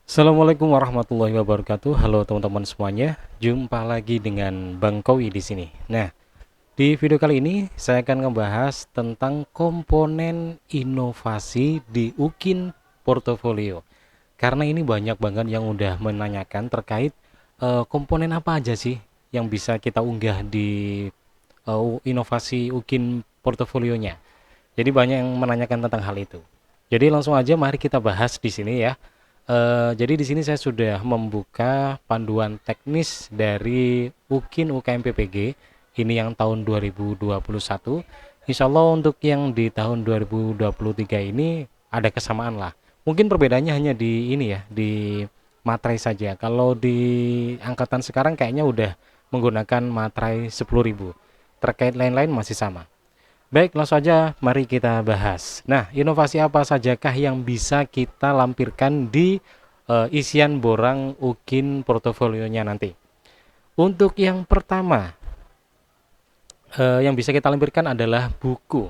Assalamualaikum warahmatullahi wabarakatuh. Halo teman-teman semuanya. Jumpa lagi dengan Bang Kowi di sini. Nah, di video kali ini saya akan ngebahas tentang komponen inovasi di Ukin Portofolio. Karena ini banyak banget yang udah menanyakan terkait komponen apa aja sih yang bisa kita unggah di inovasi Ukin Portofolionya. Jadi banyak yang menanyakan tentang hal itu. Jadi langsung aja mari kita bahas di sini ya. Jadi di sini saya sudah membuka panduan teknis dari UKIN UKM PPG ini yang tahun 2021. Insya Allah untuk yang di tahun 2023 ini ada kesamaan lah. Mungkin perbedaannya hanya di ini ya, di materai saja. Kalau di angkatan sekarang kayaknya udah menggunakan materai 10.000. Terkait lain-lain masih sama. Baik, langsung saja mari kita bahas. Nah, inovasi apa sajakah yang bisa kita lampirkan di isian borang Ukin portofolionya nanti? Untuk yang pertama, yang bisa kita lampirkan adalah buku.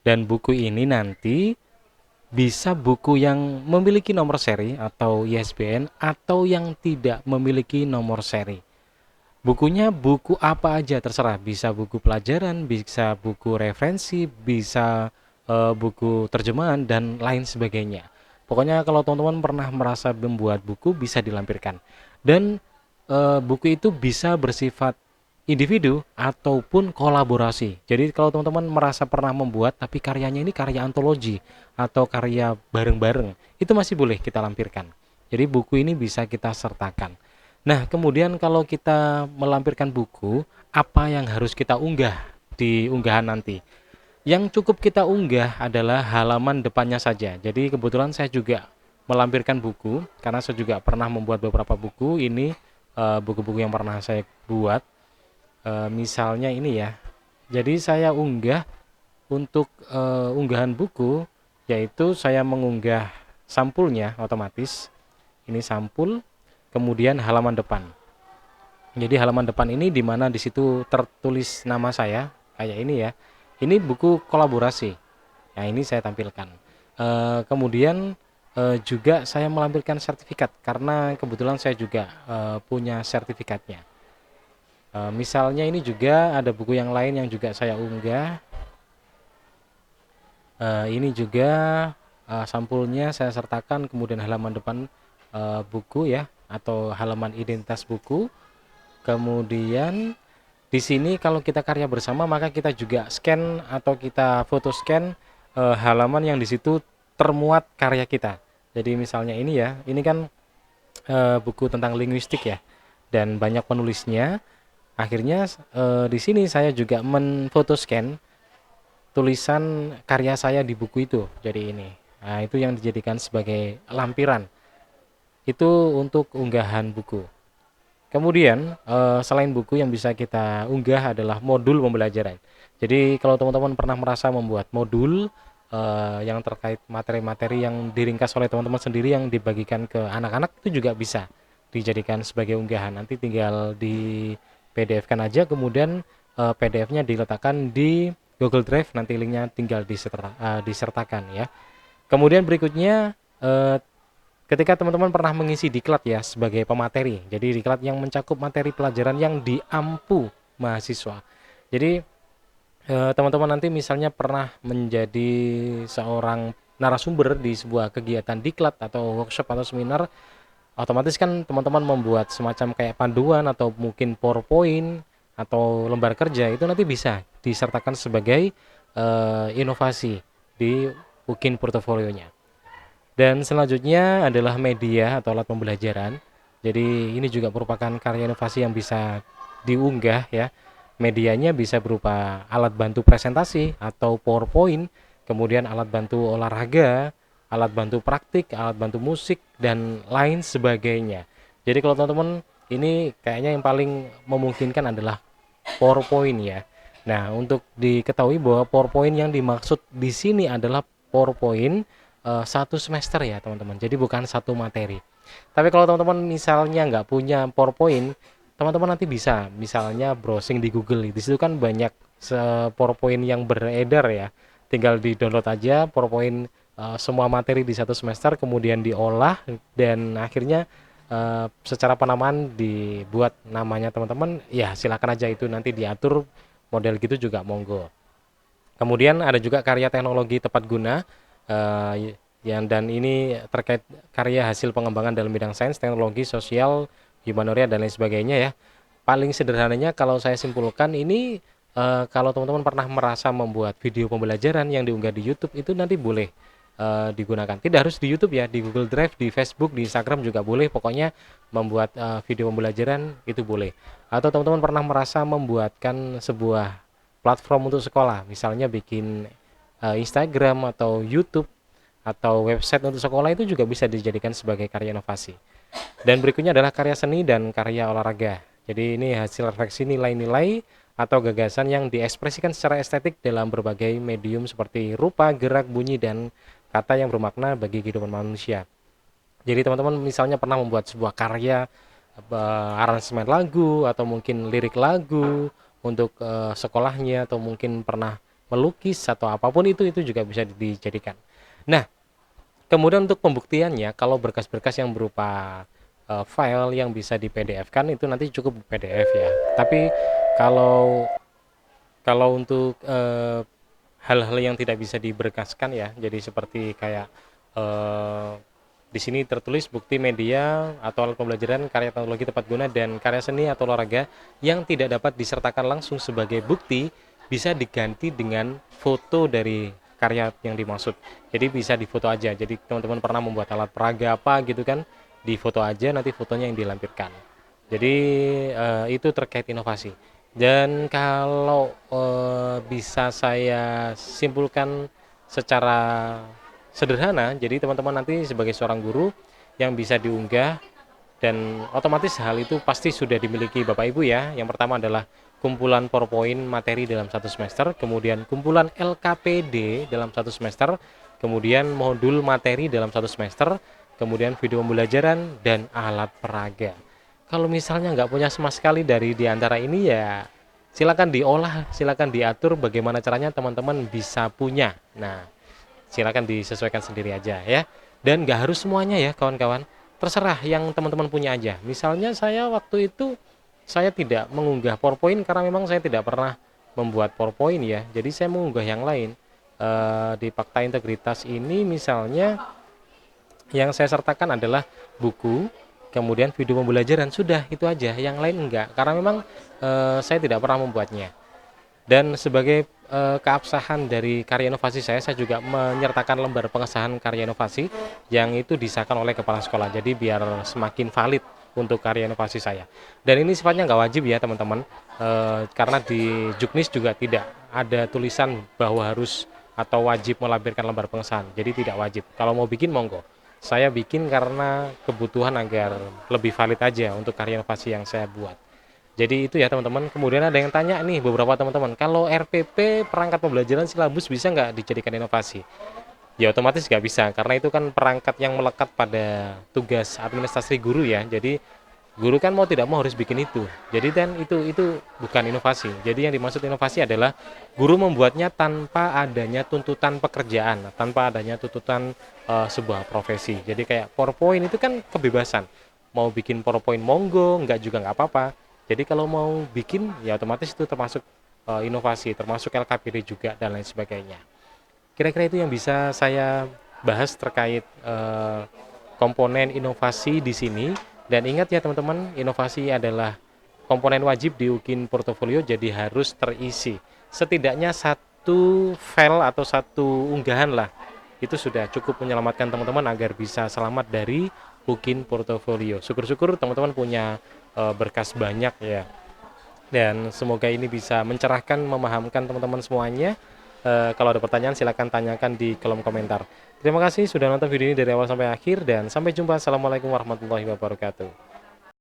Dan buku ini nanti bisa buku yang memiliki nomor seri atau ISBN atau yang tidak memiliki nomor seri. Bukunya buku apa aja terserah, bisa buku pelajaran, bisa buku referensi, bisa buku terjemahan dan lain sebagainya. Pokoknya kalau teman-teman pernah merasa membuat buku bisa dilampirkan. Dan buku itu bisa bersifat individu ataupun kolaborasi. Jadi kalau teman-teman merasa pernah membuat tapi karyanya ini karya antologi atau karya bareng-bareng, itu masih boleh kita lampirkan. Jadi buku ini bisa kita sertakan. Nah, kemudian kalau kita melampirkan buku, apa yang harus kita unggah di unggahan nanti? Yang cukup kita unggah adalah halaman depannya saja. Jadi kebetulan saya juga melampirkan buku karena saya juga pernah membuat beberapa buku. Ini buku-buku yang pernah saya buat. Misalnya ini ya. Jadi saya unggah untuk unggahan buku, yaitu saya mengunggah sampulnya otomatis. Ini sampul, kemudian halaman depan. Jadi halaman depan ini di mana di situ tertulis nama saya kayak ini ya. Ini buku kolaborasi. Nah, ini saya tampilkan. Kemudian juga saya melampirkan sertifikat karena kebetulan saya juga punya sertifikatnya. Misalnya ini juga ada buku yang lain yang juga saya unggah. Ini juga sampulnya saya sertakan, kemudian halaman depan buku ya atau halaman identitas buku. Kemudian di sini kalau kita karya bersama maka kita juga scan atau kita foto scan halaman yang di situ termuat karya kita. Jadi misalnya ini ya, ini kan buku tentang linguistik ya dan banyak penulisnya. Akhirnya di sini saya juga menfoto scan tulisan karya saya di buku itu. Jadi ini. Nah, itu yang dijadikan sebagai lampiran. Itu untuk unggahan buku. Kemudian selain buku yang bisa kita unggah adalah modul pembelajaran. Jadi kalau teman-teman pernah merasa membuat modul yang terkait materi-materi yang diringkas oleh teman-teman sendiri yang dibagikan ke anak-anak itu juga bisa dijadikan sebagai unggahan. Nanti tinggal di PDF-kan aja, kemudian PDF-nya diletakkan di Google Drive, nanti linknya tinggal disertakan ya. Kemudian berikutnya ketika teman-teman pernah mengisi diklat ya sebagai pemateri, jadi diklat yang mencakup materi pelajaran yang diampu mahasiswa. Jadi teman-teman nanti misalnya pernah menjadi seorang narasumber di sebuah kegiatan diklat atau workshop atau seminar, otomatis kan teman-teman membuat semacam kayak panduan atau mungkin PowerPoint atau lembar kerja, itu nanti bisa disertakan sebagai inovasi di Ukin portofolionya. Dan selanjutnya adalah media atau alat pembelajaran. Jadi ini juga merupakan karya inovasi yang bisa diunggah ya. Medianya bisa berupa alat bantu presentasi atau PowerPoint, kemudian alat bantu olahraga, alat bantu praktik, alat bantu musik dan lain sebagainya. Jadi kalau teman-teman ini kayaknya yang paling memungkinkan adalah PowerPoint ya. Nah, untuk diketahui bahwa PowerPoint yang dimaksud di sini adalah PowerPoint satu semester ya teman-teman. Jadi bukan satu materi. Tapi kalau teman-teman misalnya nggak punya PowerPoint, teman-teman nanti bisa misalnya browsing di Google. Di situ kan banyak PowerPoint yang beredar ya. Tinggal di download aja PowerPoint semua materi di satu semester kemudian diolah dan akhirnya secara penamaan dibuat namanya teman-teman, ya silakan aja itu nanti diatur model gitu juga monggo. Kemudian ada juga karya teknologi tepat guna, yang dan ini terkait karya hasil pengembangan dalam bidang sains, teknologi, sosial, humanoria dan lain sebagainya ya. Paling sederhananya kalau saya simpulkan ini, kalau teman-teman pernah merasa membuat video pembelajaran yang diunggah di YouTube itu nanti boleh digunakan. Tidak harus di YouTube ya, di Google Drive, di Facebook, di Instagram juga boleh. Pokoknya membuat video pembelajaran itu boleh. Atau teman-teman pernah merasa membuatkan sebuah platform untuk sekolah, misalnya bikin Instagram atau YouTube atau website untuk sekolah, itu juga bisa dijadikan sebagai karya inovasi. Dan berikutnya adalah karya seni dan karya olahraga. Jadi ini hasil refleksi nilai-nilai atau gagasan yang diekspresikan secara estetik dalam berbagai medium seperti rupa, gerak, bunyi, dan kata yang bermakna bagi kehidupan manusia. Jadi teman-teman misalnya pernah membuat sebuah karya aransemen lagu atau mungkin lirik lagu untuk sekolahnya, atau mungkin pernah melukis atau apapun itu juga bisa dijadikan. Nah, kemudian untuk pembuktiannya, kalau berkas-berkas yang berupa file yang bisa di PDF kan itu nanti cukup PDF ya. Tapi kalau kalau untuk hal-hal yang tidak bisa diberkaskan ya, jadi seperti kayak eh, di sini tertulis bukti media atau alat pembelajaran, karya teknologi tepat guna, dan karya seni atau olahraga yang tidak dapat disertakan langsung sebagai bukti bisa diganti dengan foto dari karya yang dimaksud. Jadi bisa difoto aja. Jadi teman-teman pernah membuat alat peraga apa gitu kan, difoto aja nanti fotonya yang dilampirkan. Jadi itu terkait inovasi. Dan kalau bisa saya simpulkan secara sederhana, jadi teman-teman nanti sebagai seorang guru yang bisa diunggah, dan otomatis hal itu pasti sudah dimiliki Bapak Ibu ya. Yang pertama adalah kumpulan PowerPoint materi dalam satu semester, kemudian kumpulan LKPD dalam satu semester, kemudian modul materi dalam satu semester, kemudian video pembelajaran, dan alat peraga. Kalau misalnya nggak punya sama sekali dari di antara ini ya silakan diolah, silakan diatur bagaimana caranya teman-teman bisa punya. Nah, silakan disesuaikan sendiri aja ya. Dan nggak harus semuanya ya kawan-kawan. Terserah yang teman-teman punya aja. Misalnya saya waktu itu saya tidak mengunggah PowerPoint karena memang saya tidak pernah membuat PowerPoint ya. Jadi saya mengunggah yang lain. Di Fakta Integritas ini misalnya yang saya sertakan adalah buku, kemudian video pembelajaran, sudah itu aja, yang lain enggak. Karena memang saya tidak pernah membuatnya. Dan sebagai keabsahan dari karya inovasi saya juga menyertakan lembar pengesahan karya inovasi yang itu disahkan oleh kepala sekolah. Jadi biar semakin valid untuk karya inovasi saya. Dan ini sifatnya nggak wajib ya teman-teman, karena di Juknis juga tidak ada tulisan bahwa harus atau wajib melampirkan lembar pengesahan. Jadi tidak wajib. Kalau mau bikin monggo. Saya bikin karena kebutuhan agar lebih valid aja untuk karya inovasi yang saya buat. Jadi itu ya teman-teman. Kemudian ada yang tanya nih beberapa teman-teman, kalau RPP perangkat pembelajaran silabus bisa nggak dijadikan inovasi? Ya otomatis nggak bisa, karena itu kan perangkat yang melekat pada tugas administrasi guru ya. Jadi guru kan mau tidak mau harus bikin itu. Jadi kan itu bukan inovasi. Jadi yang dimaksud inovasi adalah guru membuatnya tanpa adanya tuntutan pekerjaan, tanpa adanya tuntutan sebuah profesi. Jadi kayak PowerPoint itu kan kebebasan. Mau bikin PowerPoint monggo, nggak juga nggak apa-apa. Jadi kalau mau bikin ya otomatis itu termasuk inovasi, termasuk LKPD juga dan lain sebagainya. Kira-kira itu yang bisa saya bahas terkait komponen inovasi di sini. Dan ingat ya teman-teman, inovasi adalah komponen wajib di UKIN Portofolio, jadi harus terisi. Setidaknya satu file atau satu unggahan lah. Itu sudah cukup menyelamatkan teman-teman agar bisa selamat dari UKIN Portofolio. Syukur-syukur teman-teman punya berkas banyak ya. Dan semoga ini bisa mencerahkan, memahamkan teman-teman semuanya. Kalau ada pertanyaan silahkan tanyakan di kolom komentar. Terima kasih sudah nonton video ini dari awal sampai akhir, dan sampai jumpa. Assalamualaikum warahmatullahi wabarakatuh.